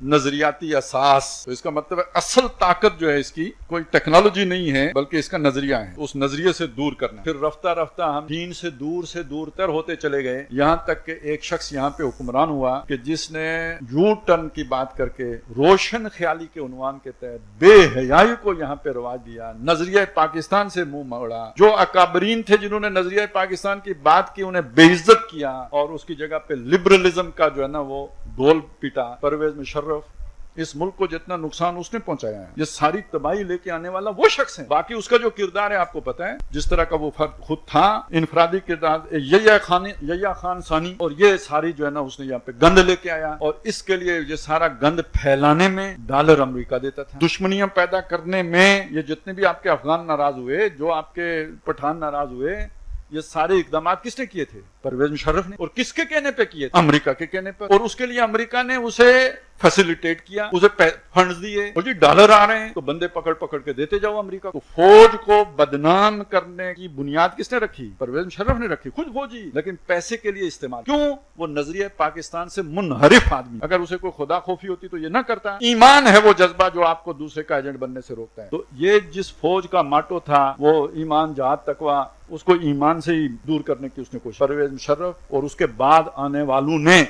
نظریاتی اساس، تو اس کا مطلب ہے اصل طاقت جو ہے اس کی کوئی ٹیکنالوجی نہیں ہے بلکہ اس کا نظریہ ہے، اس نظریے سے دور کرنا۔ پھر رفتہ رفتہ ہم دین سے دور تر ہوتے چلے گئے، یہاں تک کہ ایک شخص یہاں پہ حکمران ہوا کہ جس نے یو ٹرن کی بات کر کے روشن خیالی کے عنوان کے تحت بے حیائی کو یہاں پہ رواج دیا، نظریہ پاکستان سے منہ موڑا۔ جو اکابرین تھے جنہوں نے نظریہ پاکستان کی بات کی انہیں بے عزت کیا اور اس کی جگہ پہ لبرلزم کا جو ہے نا وہ ڈول پیٹا۔ پرویز مشرف اس ملک کو جتنا نقصان اس نے پہنچایا ہے، یہ ساری تباہی لے کے آنے والا وہ شخص ہے۔ باقی اس کا جو کردار ہے آپ کو پتا ہے، جس طرح کا وہ فرد خود تھا، انفرادی کردار یحییٰ خان ثانی، اور یہ ساری جو ہے نا اس نے یہاں پہ گند لے کے آیا، اور اس کے لیے یہ سارا گند پھیلانے میں ڈالر امریکہ دیتا تھا، دشمنیاں پیدا کرنے میں یہ جتنے بھی آپ کے افغان ناراض ہوئے، جو آپ کے پٹھان ناراض ہوئے، یہ سارے اقدامات کس نے کیے تھے؟ پرویز مشرف نے۔ اور کس کے کہنے پہ کیے تھے؟ امریکہ کے کہنے پر۔ اور اس کے لیے امریکہ نے اسے فیسیلیٹیٹ کیا، اسے فنڈز دیے، اور جی ڈالر آ رہے ہیں تو بندے پکڑ کے دیتے جاؤ امریکہ کو۔ فوج کو بدنام کرنے کی بنیاد کس نے رکھی؟ پرویز مشرف نے رکھی، خود فوجی، لیکن پیسے کے لیے استعمال۔ کیوں؟ وہ نظریہ پاکستان سے منحرف آدمی، اگر اسے کوئی خدا خوفی ہوتی تو یہ نہ کرتا۔ ایمان ہے وہ جذبہ جو آپ کو دوسرے کا ایجنٹ بننے سے روکتا ہے۔ تو یہ جس فوج کا ماٹو تھا وہ ایمان جہاد تقویٰ، اس کو ایمان سے ہی دور کرنے کی اس نے کوشش، پرویز مشرف اور اس کے بعد آنے والوں نے